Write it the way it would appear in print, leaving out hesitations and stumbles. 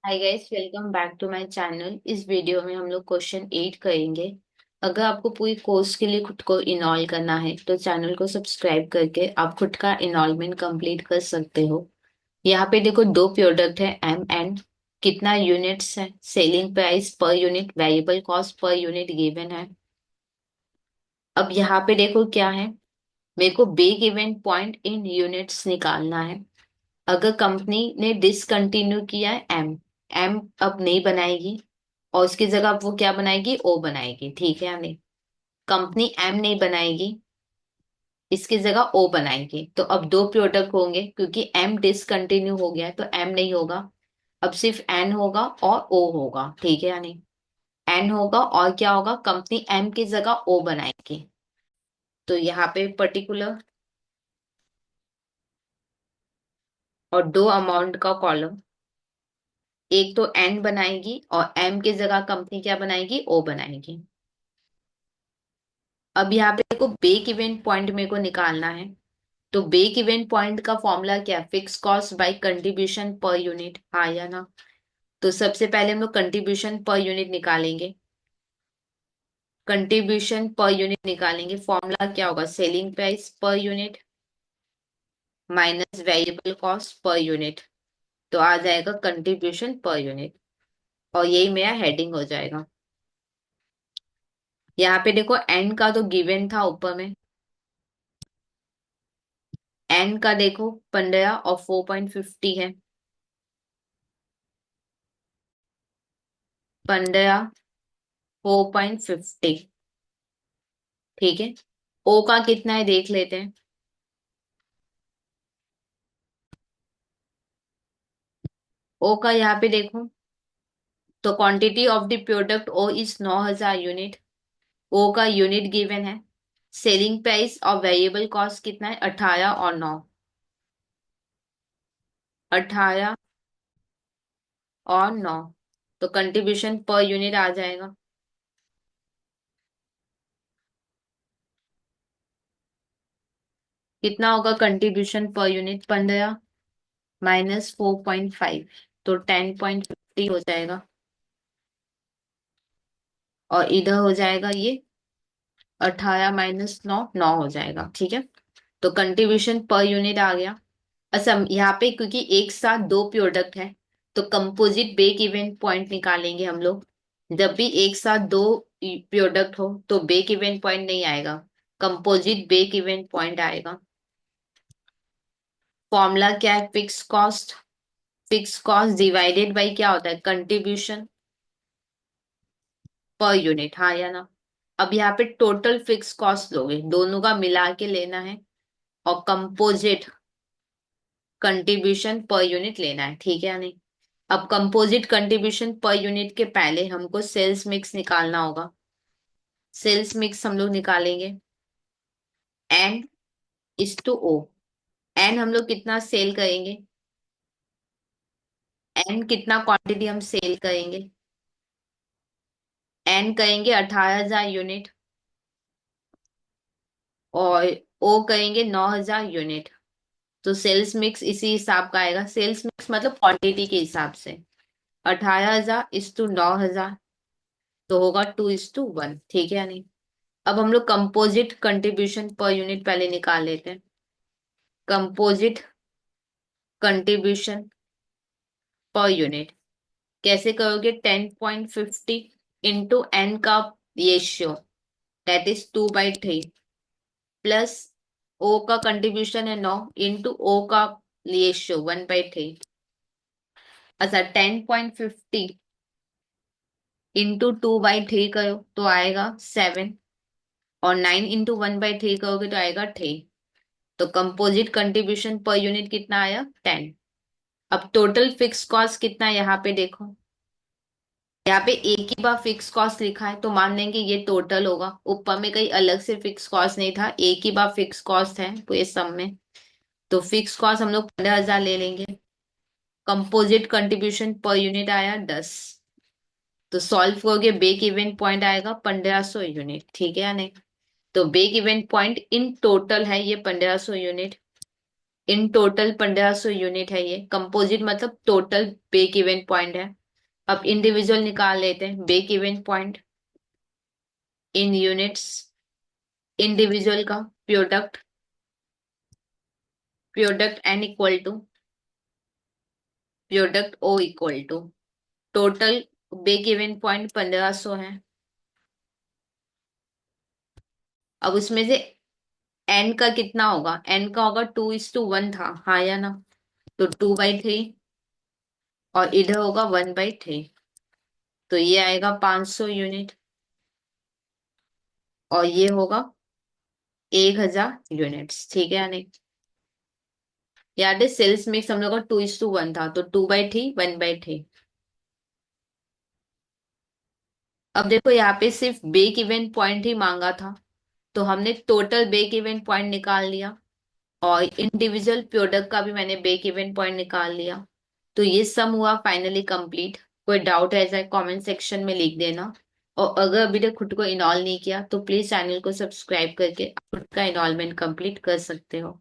Hi guys, welcome back to my channel. इस video में हम लोग क्वेश्चन 8 करेंगे। अगर आपको पूरी कोर्स के लिए खुद को इनॉल करना है तो चैनल को सब्सक्राइब करके आप खुद का इनॉलमेंट कंप्लीट कर सकते हो। यहाँ पे देखो, दो प्रोडक्ट है एम एंड। कितना यूनिट्स है, selling price per unit, variable cost per unit given है। अब यहाँ पे देखो क्या है, मेरे को break even point in units निकालना है। अगर कंपनी ने डिसकंटिन्यू किया है एम, एम अब नहीं बनाएगी और उसकी जगह अब वो क्या बनाएगी, ओ बनाएगी। ठीक है या नहीं? कंपनी एम नहीं बनाएगी, इसकी जगह ओ बनाएगी। तो अब दो प्रोडक्ट होंगे, क्योंकि एम डिसकंटिन्यू हो गया है तो एम नहीं होगा। अब सिर्फ एन होगा और ओ होगा। ठीक है या नहीं? एन होगा और क्या होगा, कंपनी एम की जगह ओ बनाएगी। तो यहाँ पे पर्टिकुलर और दो अमाउंट का कॉलम, एक तो एन बनाएगी और एम की जगह कंपनी क्या बनाएगी, ओ बनाएगी। अब यहाँ पे देखो, ब्रेक इवन पॉइंट मेरे को निकालना है। तो ब्रेक इवन पॉइंट का फॉर्मूला क्या है, fix cost by contribution per unit, हाँ या ना? तो सबसे पहले हम लोग कंट्रीब्यूशन पर यूनिट निकालेंगे। कंट्रीब्यूशन पर यूनिट निकालेंगे, फॉर्मूला क्या होगा, selling price per unit minus variable cost per unit. तो आ जाएगा कंट्रीब्यूशन पर यूनिट, और यही मेरा हेडिंग हो जाएगा। यहाँ पे देखो, एन का तो गिवन था ऊपर में। एन का देखो 15 और 4.50 है। 15, 4.50। ठीक है। ओ का कितना है देख लेते हैं। ओ का यहाँ पे देखो, तो quantity of the product O is 9000 unit. O का यूनिट गिवन है। सेलिंग प्राइस और वेरिएबल कॉस्ट कितना है, 18 और 9। 18 और 9, तो कंट्रीब्यूशन पर यूनिट आ जाएगा। कितना होगा कंट्रीब्यूशन पर यूनिट, 15 माइनस 4.5, तो 10.50 हो जाएगा। और इधर हो जाएगा ये 18 - 9, 9 हो जाएगा। ठीक है। तो कंट्रीब्यूशन पर यूनिट आ गया। अच्छा, यहाँ पे क्योंकि एक साथ दो प्रोडक्ट है तो कंपोजिट ब्रेक इवन पॉइंट निकालेंगे हम लोग। जब भी एक साथ दो प्रोडक्ट हो तो ब्रेक इवन पॉइंट नहीं आएगा, कंपोजिट ब्रेक इवन पॉइंट आएगा। फॉर्मूला क्या है, fix cost. Fix cost divided by क्या होता है, कंट्रीब्यूशन पर यूनिट, हाँ या ना? अब यहाँ पे टोटल फिक्स कॉस्ट लोगे, दोनों का मिला के लेना है, और कंपोजिट कंट्रीब्यूशन पर यूनिट लेना है। ठीक है या नहीं? अब कंपोजिट कंट्रीब्यूशन पर यूनिट के पहले हमको सेल्स मिक्स निकालना होगा। सेल्स मिक्स हम लोग निकालेंगे, N is to O. N हम लोग कितना सेल करेंगे, एन कितना क्वांटिटी हम सेल करेंगे, एन करेंगे 18,000 यूनिट, और ओ करेंगे 9,000 यूनिट। तो सेल्स मिक्स इसी हिसाब का आएगा, सेल्स मिक्स मतलब क्वांटिटी के हिसाब से। 18,000 इज टू 9,000, तो होगा 2:1। ठीक है या नहीं? अब हम लोग कंपोजिट कंट्रीब्यूशन पर यूनिट पहले निकाल लेते हैं। कंपोजिट कंट्रीब्यूशन पर यूनिट कैसे करोगे, 10.50 इंटू एन का ratio, that is 2/3, plus O का कंट्रीब्यूशन है 9, इंटू ओ का रेशियो 1/3। अच्छा, 10.50 इंटू 2/3 करो तो आएगा 7, और 9 इंटू 1/3 करोगे तो आएगा 3। तो कंपोजिट कंट्रीब्यूशन पर यूनिट कितना आया, 10। अब टोटल फिक्स कॉस्ट कितना है, यहाँ पे देखो, यहाँ पे एक ही बार फिक्स कॉस्ट लिखा है तो मान लेंगे ये टोटल होगा। ऊपर में कहीं अलग से फिक्स कॉस्ट नहीं था, एक ही बार फिक्स कॉस्ट है तो ये सम में। तो फिक्स कॉस्ट हम लोग 15,000 ले लेंगे। कंपोजिट कंट्रीब्यूशन पर यूनिट आया 10। तो सॉल्व करोगे, ब्रेक इवन पॉइंट आएगा 1500 यूनिट। ठीक है या नहीं? तो break even point in total है ये 1500 यूनिट। इन टोटल 1500 यूनिट है ये। कंपोजिट मतलब टोटल ब्रेक इवन पॉइंट है। अब इंडिविजुअल निकाल लेते हैं। Break even point in units, individual का product, product N equal to product O equal to total. Break even point 1500 है। अब उसमें से एन का कितना होगा? एन का होगा 2:1 था, हाँ या ना? तो 2/3 और इधर होगा 1/3, तो ये आएगा 500 यूनिट और ये होगा 1000 यूनिट्स। ठीक है या नहीं? याद है सेल्स मिक्स हम लोग का 2:1 था, तो 2/3 1/3। अब देखो यहाँ पे सिर्फ ब्रेक इवन पॉइंट ही मांगा था, तो हमने टोटल ब्रेक इवन पॉइंट निकाल लिया और इंडिविजुअल प्रोडक्ट का भी मैंने ब्रेक इवन पॉइंट निकाल लिया। तो ये सम हुआ फाइनली कंप्लीट। कोई डाउट है ऐसा कमेंट सेक्शन में लिख देना। और अगर अभी तक खुद को इनॉल नहीं किया तो प्लीज चैनल को सब्सक्राइब करके खुद का इनॉलमेंट कंप्लीट कर सकते हो।